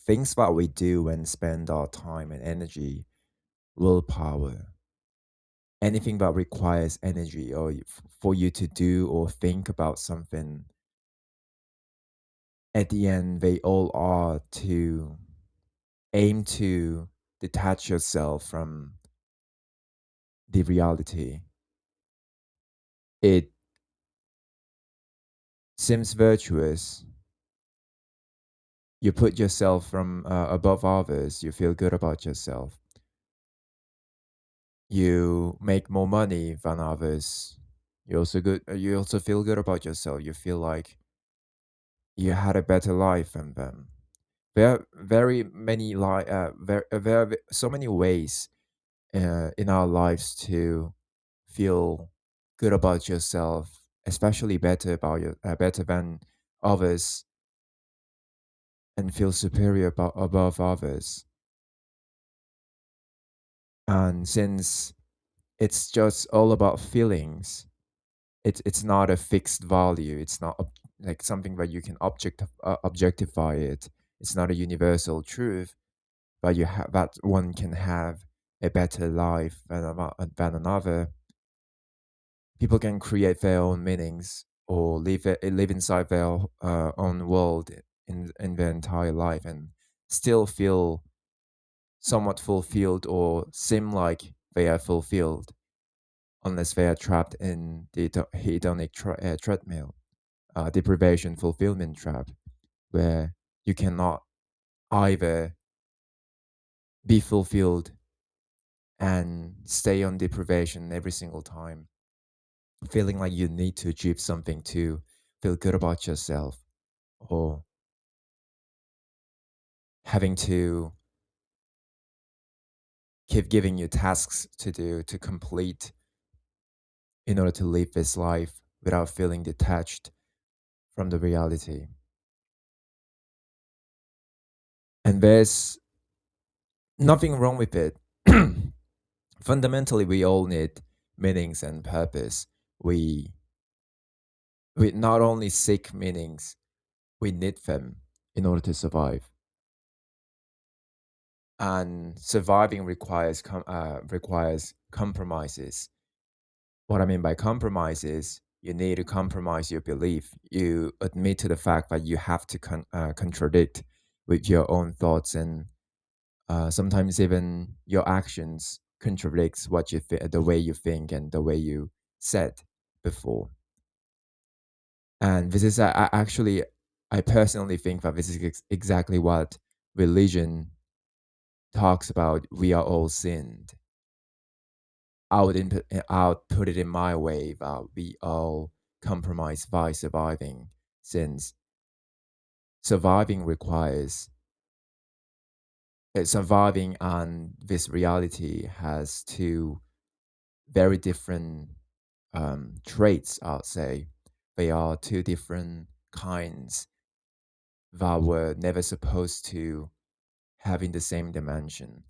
things that we do and spend our time and energy, willpower, anything that requires energy or for you to do or think about something, at the end, they all are to aim to detach yourself from the reality. It seems virtuous. You put yourself from above others. You feel good about yourself. You make more money than others. You also good. You also feel good about yourself. You feel like you had a better life than them. There are very many so many ways in our lives to feel good about yourself, especially better than others, and feel superior above others. And since it's just all about feelings, it's not a fixed value. It's not like something that you can objectify it. It's not a universal truth, but you have that one can have a better life than another. People can create their own meanings or live inside their own world in their entire life and still feel somewhat fulfilled or seem like they are fulfilled unless they are trapped in the hedonic treadmill, deprivation fulfillment trap, where you cannot either be fulfilled and stay on deprivation every single time, feeling like you need to achieve something to feel good about yourself, or having to keep giving you tasks to do to complete in order to live this life without feeling detached from the reality. And there's nothing wrong with it. Fundamentally, we all need meanings and purpose. We we not only seek meanings, we need them in order to survive. And surviving requires compromises. What I mean by compromise is you need to compromise your belief. You admit to the fact that you have to contradict with your own thoughts, and sometimes even your actions contradicts the way you think and the way you said before. And this is actually, I personally think that this is exactly what religion talks about. We are all sinned. I would put it in my way that we all compromise by surviving, since surviving requires surviving, and this reality has two very different traits. I'll say they are two different kinds that were never supposed to have in the same dimension.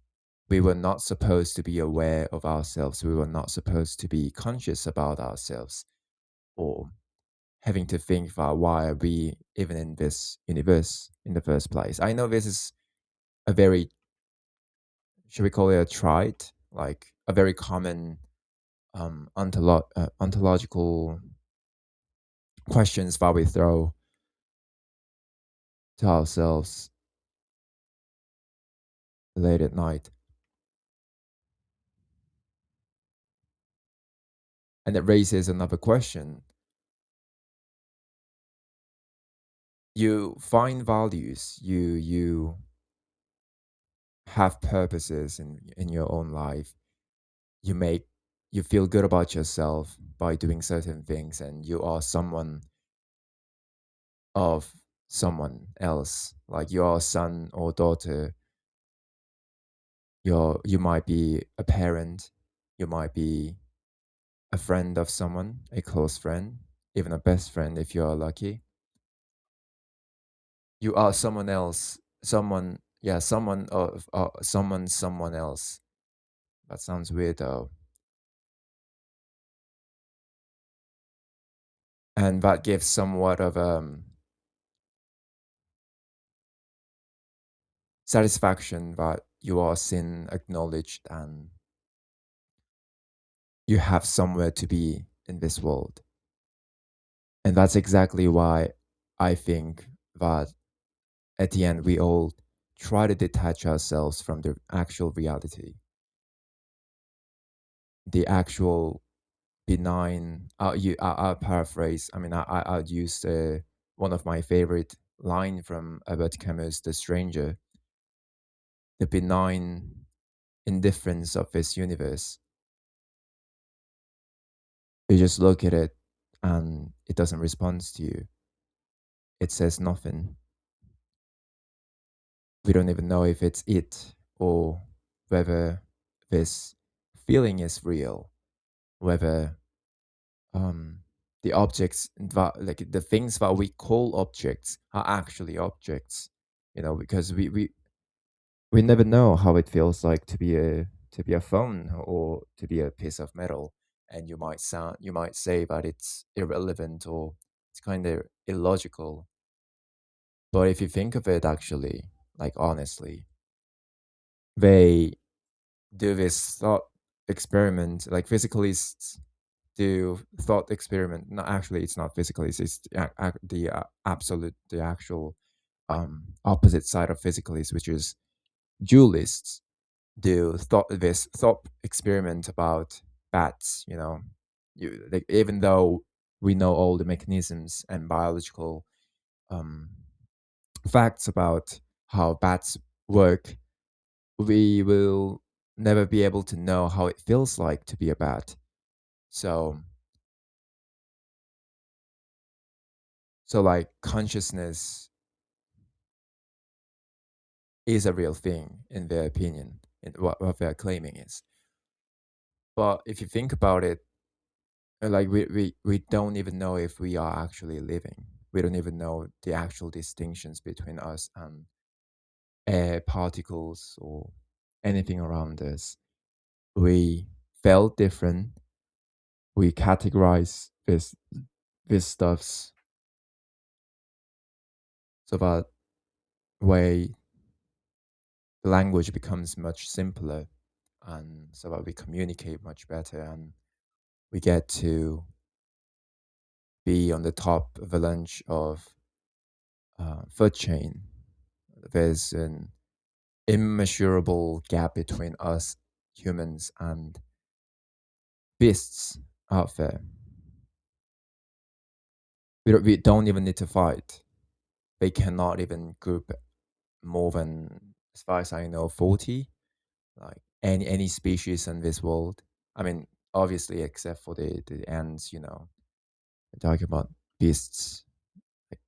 We were not supposed to be aware of ourselves. We were not supposed to be conscious about ourselves, or having to think about why are we even in this universe in the first place. I know this is a very, should we call it a trite, like a very common ontological questions that we throw to ourselves late at night. And it raises another question. You find values, you have purposes in your own life. You make you feel good about yourself by doing certain things, and you are someone of someone else. Like you are a son or daughter. You might be a parent, you might be a friend of someone, a close friend, even a best friend if you are lucky. You are someone else, someone, yeah, someone else. That sounds weird though. And that gives somewhat of satisfaction that you are seen, acknowledged, and you have somewhere to be in this world. And that's exactly why I think that at the end we all try to detach ourselves from the actual reality, the actual benign. I'll paraphrase. I mean, I'll use one of my favorite line from Albert Camus' The Stranger, the benign indifference of this universe. You just look at it and it doesn't respond to you. It says nothing. We don't even know if it's it or whether this feeling is real, whether um, the objects that, like the things that we call objects are actually objects, because we never know how it feels like to be a phone or to be a piece of metal. And you might say that it's irrelevant or it's kind of illogical. But if you think of it actually, like honestly, they do this thought experiment, like physicalists do thought experiment. No, actually, it's not physicalists. It's the actual opposite side of physicalists, which is dualists. Do this thought experiment about bats. Like even though we know all the mechanisms and biological um, facts about how bats work, we will never be able to know how it feels like to be a bat. So, like consciousness is a real thing in their opinion, in what they're claiming is. But if you think about it, like we don't even know if we are actually living. We don't even know the actual distinctions between us and air particles or anything around us. We felt different. We categorize this stuffs so that way the language becomes much simpler, and so that we communicate much better, and we get to be on the top of a lunch of food chain. There's an immeasurable gap between us humans and beasts out there. We don't even need to fight. They cannot even group more than, as far as I know, 40. Like any species in this world. I mean, obviously, except for the ants. We're talking about beasts. Like,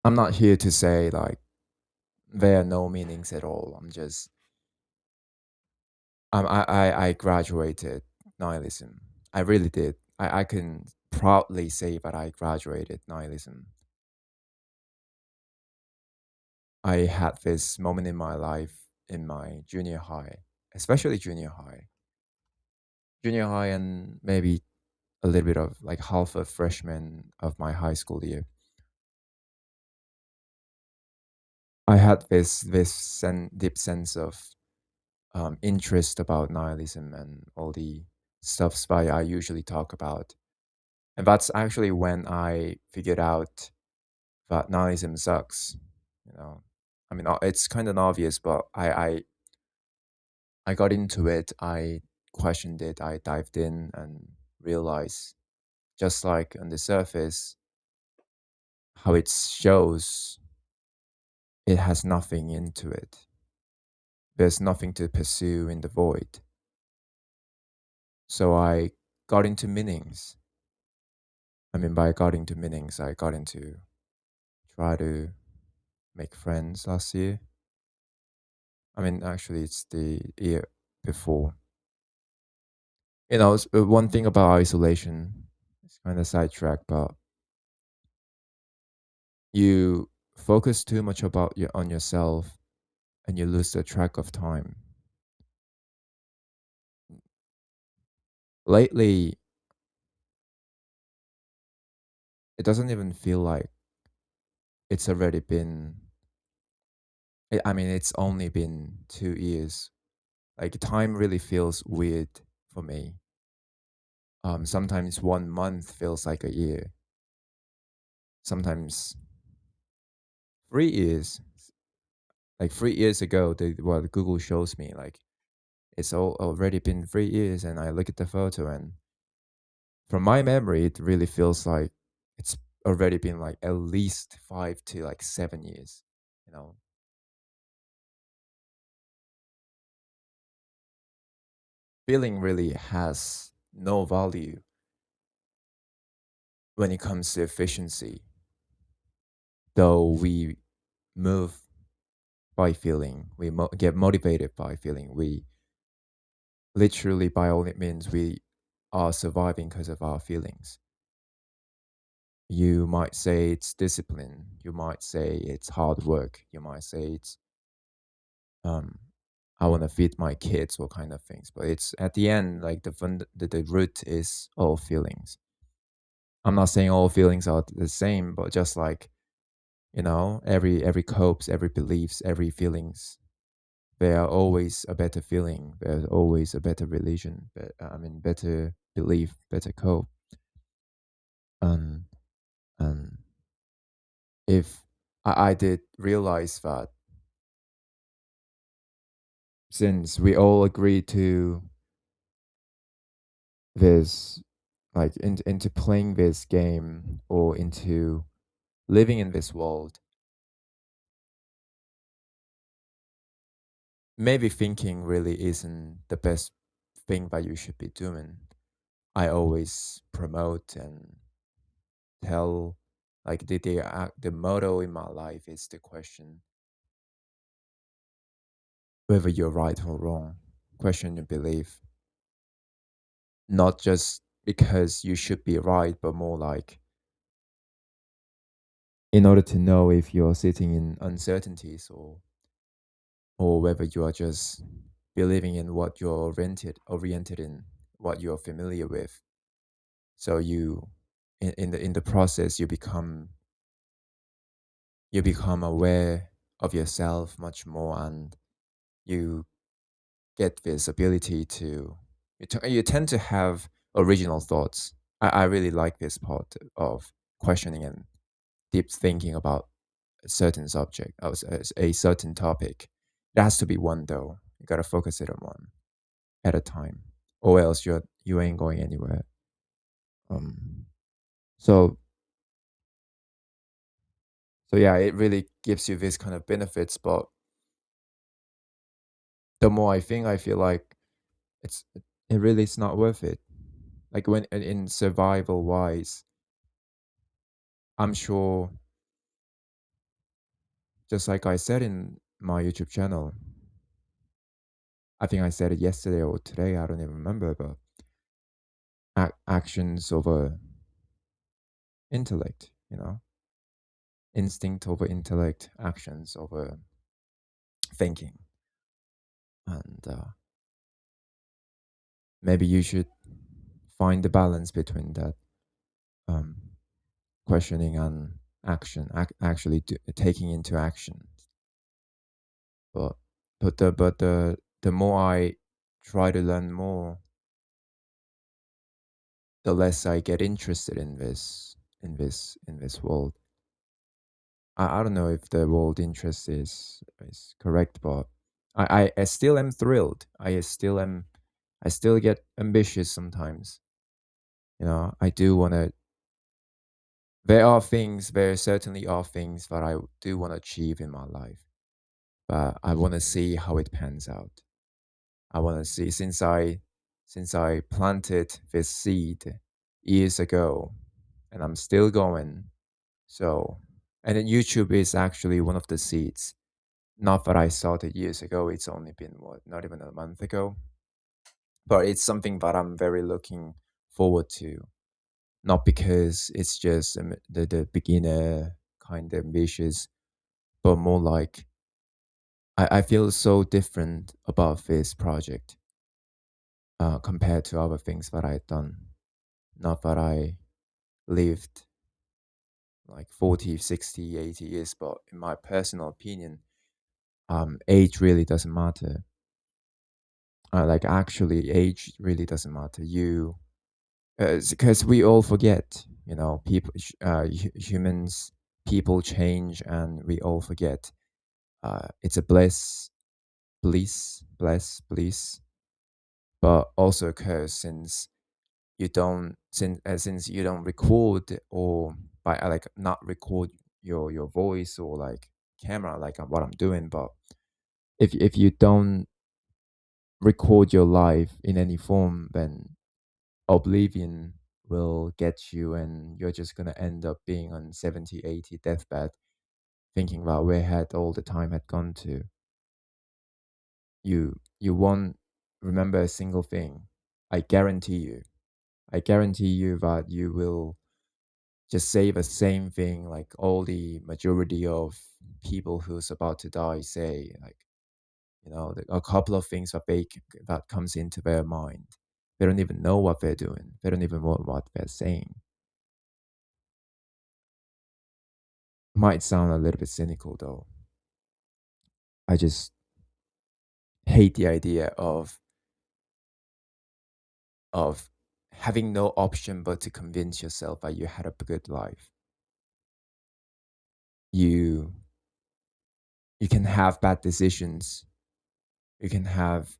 I'm not here to say like there are no meanings at all. I graduated nihilism. I really did. I can proudly say that I graduated nihilism. I had this moment in my life in my junior high, especially junior high, and maybe a little bit of like half a freshman of my high school year. I had this deep sense of interest about nihilism and all the stuffs that I usually talk about. And that's actually when I figured out that nihilism sucks. You know, I mean, it's kind of obvious, but I got into it. I questioned it. I dived in and realized, just like on the surface, how it shows it has nothing into it. There's nothing to pursue in the void. So I got into meanings. I mean, by got into meanings, I got into try to make friends last year. I mean, actually, it's the year before. One thing about isolation, it's kind of sidetracked, but you focus too much on yourself and you lose the track of time. Lately, it doesn't even feel like it's already been. I mean, it's only been 2 years. Like time really feels weird for me. Sometimes 1 month feels like a year. Sometimes 3 years. Like 3 years ago, what Google shows me, like it's already been 3 years, and I look at the photo, and from my memory, it really feels like it's already been like at least 5 to like 7 years. You know, feeling really has no value when it comes to efficiency, though we move by feeling, get motivated by feeling. We literally, by all it means, we are surviving because of our feelings. You might say it's discipline. You might say it's hard work. You might say it's um, I want to feed my kids, or kind of things. But it's at the end, like the root is all feelings. I'm not saying all feelings are the same, but just like every hopes, every beliefs, every feelings, there are always a better feeling. There's always a better religion. I mean, better belief, better cope. And and if I did realize that, since we all agree to this, like into playing this game, or into living in this world, maybe thinking really isn't the best thing that you should be doing. I always promote and tell, like the motto in my life is to question whether you're right or wrong. Question your belief, not just because you should be right, but more like in order to know if you're sitting in uncertainties, or whether you are just believing in what you're oriented in, what you're familiar with. So in the process, you become aware of yourself much more, and you get this ability to you tend to have original thoughts. I really like this part of questioning and deep thinking about a certain subject, or a certain topic. It has to be one though. You gotta focus it on one at a time, or else you ain't going anywhere. Um, so so yeah, it really gives you this kind of benefits, but the more I think, I feel like it's it really is not worth it. Like when in survival wise, I'm sure, just like I said in my YouTube channel, I think I said it yesterday or today, I don't even remember, but actions over intellect, instinct over intellect, actions over thinking. And maybe you should find the balance between that, um, questioning and actually taking into action. But the more I try to learn more, the less I get interested in this world. I don't know if the world interest is correct, but I still am thrilled. I still get ambitious sometimes. I do want to. There certainly are things that I do want to achieve in my life, but I want to see how it pans out. I want to see, since I planted this seed years ago, and I'm still going. So, and then YouTube is actually one of the seeds. Not that I started years ago. It's only been what, not even a month ago. But it's something that I'm very looking forward to. Not because it's just the beginner kind of ambitious, but more like I feel so different about this project, compared to other things that I've done. Not that I lived like 40, 60, 80 years, but in my personal opinion, age really doesn't matter. Like actually, age really doesn't matter. You because we all forget, you know, humans, people change, and we all forget. It's a bliss, but also a curse since since you don't record or by like not record your voice or like camera like what I'm doing, but if you don't record your life in any form, then oblivion will get you and you're just going to end up being on 70, 80 deathbed thinking about where had all the time had gone to. You won't remember a single thing. I guarantee you. I guarantee you that you will just say the same thing like all the majority of people who's about to die say, like, you know, a couple of things that comes into their mind. They don't even know what they're doing. They don't even know what they're saying. Might sound a little bit cynical though. I just hate the idea of having no option but to convince yourself that you had a good life. You you can have bad decisions. You can have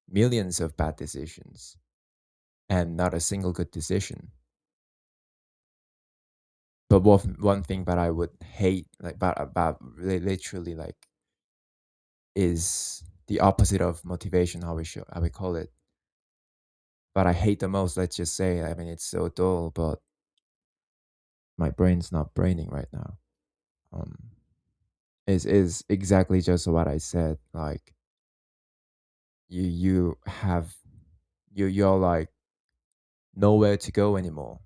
millions of bad decisions and not a single good decision. But one thing that I would hate, like about literally like, is the opposite of motivation. How we call it. But I hate the most. Let's just say. I mean, it's so dull, but my brain's not braining right now. Um, is exactly just what I said. Like you have you're like nowhere to go anymore.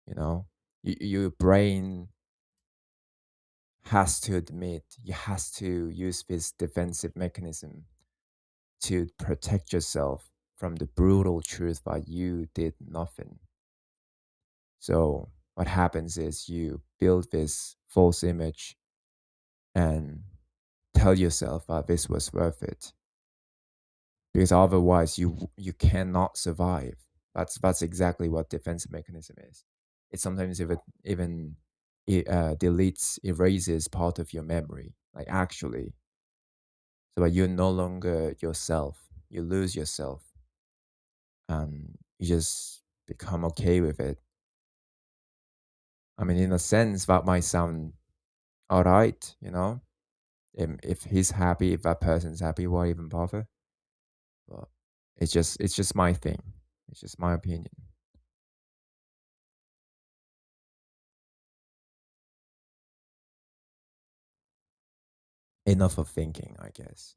You know, your brain has to admit, you has to use this defensive mechanism to protect yourself from the brutal truth that you did nothing. So what happens is you build this false image and tell yourself that this was worth it, because otherwise you cannot survive. That's exactly what defense mechanism is. It sometimes even deletes, erases part of your memory, like actually, so that you're no longer yourself. You lose yourself, and you just become okay with it. I mean, in a sense, that might sound all right, you know. If he's happy, if that person's happy, why even bother? But it's just my thing. It's just my opinion. Enough of thinking, I guess.